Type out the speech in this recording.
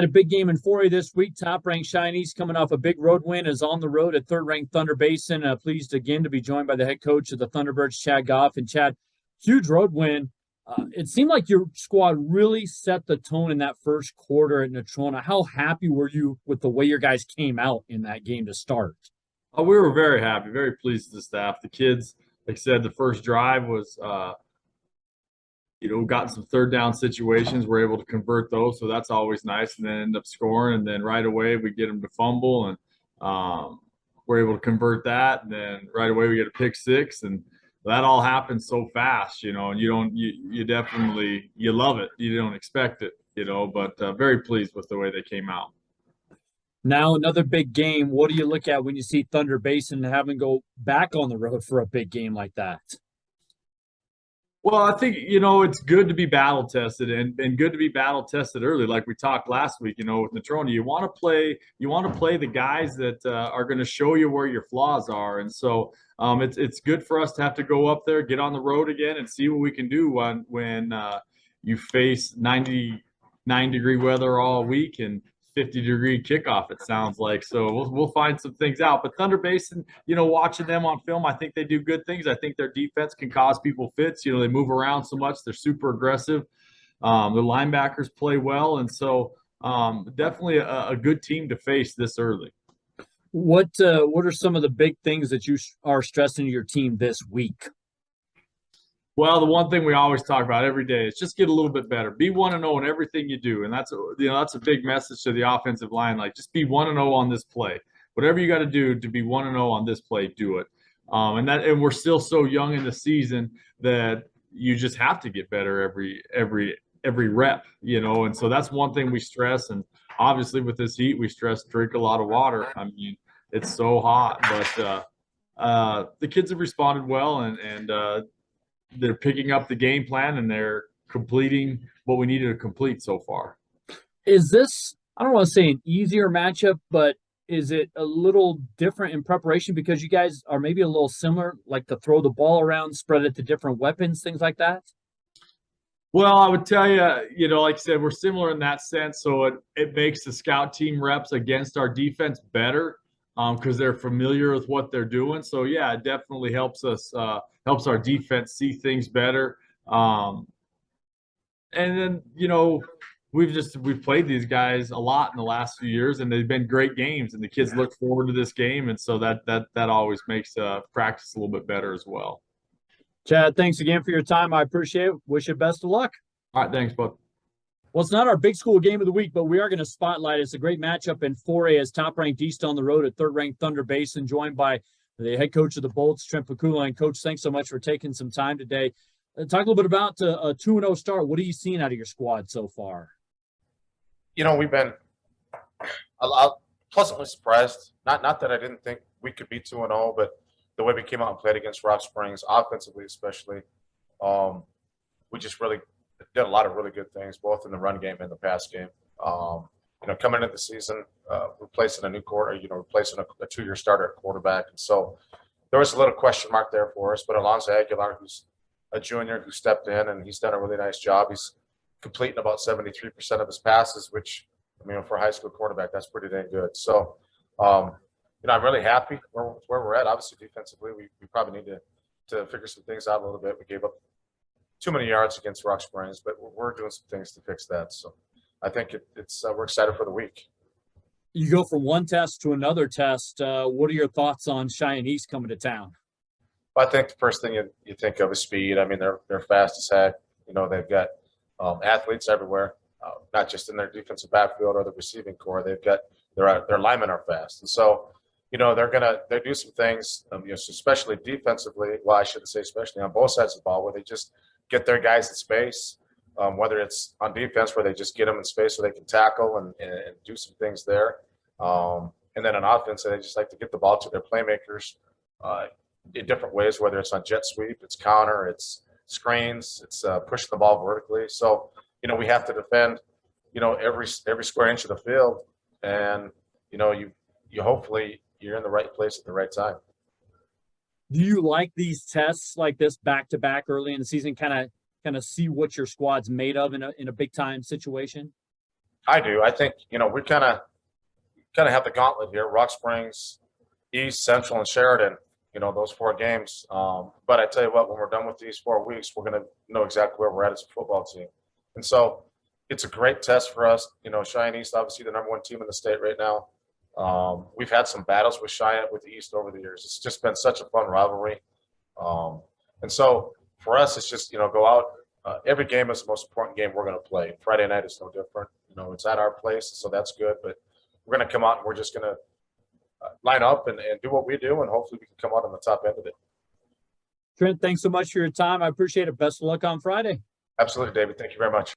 A big game in 4A this week. Top-ranked Cheyenne East coming off a big road win is on the road at third-ranked Thunder Basin. Pleased again to be joined by the head coach of the Thunderbirds, Chad Goff. And Chad, huge road win. It seemed like your squad really set the tone in that first quarter at Natrona. How happy were you with the way your guys came out in that game to start? We were very happy, very pleased with the staff. The kids, like I said, the first drive was gotten some third down situations. We're able to convert those, so that's always nice. And then end up scoring, and then right away we get them to fumble, and we're able to convert that. And then right away we get a pick six, and that all happens so fast, and you definitely love it. You don't expect it, but very pleased with the way they came out. Now another big game. What do you look at when you see Thunder Basin having to go back on the road for a big game like that? Well, I think, it's good to be battle tested and good to be battle tested early. Like we talked last week, with Natrona, you want to play the guys that are going to show you where your flaws are. And so it's good for us to have to go up there, get on the road again, and see what we can do when you face 99-degree weather all week and 50-degree kickoff, it sounds like. So we'll find some things out. But Thunder Basin, watching them on film, I think they do good things. I think their defense can cause people fits. They move around so much. They're super aggressive. The linebackers play well. And so definitely a good team to face this early. What are some of the big things that you are stressing to your team this week? Well, the one thing we always talk about every day is just get a little bit better. Be 1-0 in everything you do, and that's a big message to the offensive line. Like, just be 1-0 on this play. Whatever you got to do to be 1-0 on this play, do it. And we're still so young in the season that you just have to get better every rep, And so that's one thing we stress. And obviously with this heat, we stress drink a lot of water. I mean, it's so hot, but the kids have responded well, and they're picking up the game plan, and they're completing what we needed to complete so far. Is this, I don't want to say an easier matchup, but is it a little different in preparation because you guys are maybe a little similar, like to throw the ball around, spread it to different weapons, things like that? Well, I would tell you, like I said, we're similar in that sense. So it makes the scout team reps against our defense better because they're familiar with what they're doing. So, yeah, it definitely helps us helps our defense see things better. And then, we've played these guys a lot in the last few years, and they've been great games, and the kids look forward to this game. And so that always makes practice a little bit better as well. Chad, thanks again for your time. I appreciate it. Wish you best of luck. All right. Thanks, bud. Well, it's not our big school game of the week, but we are going to spotlight. It's a great matchup in 4A as top-ranked East on the road at third-ranked Thunder Basin, joined by the head coach of the Bolts, Trent Pakula. And, Coach, thanks so much for taking some time today. Talk a little bit about a 2-0 start. What are you seeing out of your squad so far? We've been pleasantly surprised. Not that I didn't think we could be 2-0, but the way we came out and played against Rock Springs, offensively especially, we just really did a lot of really good things, both in the run game and the pass game. Coming into the season, replacing a new replacing a 2-year starter at quarterback. And so there was a little question mark there for us, but Alonzo Aguilar, who's a junior who stepped in, and he's done a really nice job. He's completing about 73% of his passes, which, for a high school quarterback, that's pretty dang good. So, I'm really happy where we're at. Obviously, defensively, we probably need to figure some things out a little bit. We gave up too many yards against Rock Springs, but we're doing some things to fix that. So I think we're excited for the week. You go from one test to another test. What are your thoughts on Cheyenne East coming to town? Well, I think the first thing you think of is speed. They're fast as heck. They've got athletes everywhere, not just in their defensive backfield or the receiving core. They've got their linemen are fast, and so they do some things, especially defensively. Well, I shouldn't say especially, on both sides of the ball, where they just get their guys in space. Whether it's on defense where they just get them in space so they can tackle and do some things there, and then on offense they just like to get the ball to their playmakers in different ways. Whether it's on jet sweep, it's counter, it's screens, it's pushing the ball vertically. So we have to defend every square inch of the field, and you hopefully you're in the right place at the right time. Do you like these tests like this back to back early in the season? Kind of see what your squad's made of in a big time situation? I do. I think, we kind of have the gauntlet here: Rock Springs, East, Central, and Sheridan. Those 4 games. But I tell you what, when we're done with these 4 weeks, we're going to know exactly where we're at as a football team. And so it's a great test for us. Cheyenne East, obviously the #1 team in the state right now. We've had some battles with Cheyenne, with the East over the years. It's just been such a fun rivalry. And so for us, it's just, go out. Every game is the most important game we're going to play. Friday night is no different. It's at our place, so that's good. But we're going to come out and we're just going to line up and do what we do, and hopefully we can come out on the top end of it. Trent, thanks so much for your time. I appreciate it. Best of luck on Friday. Absolutely, David. Thank you very much.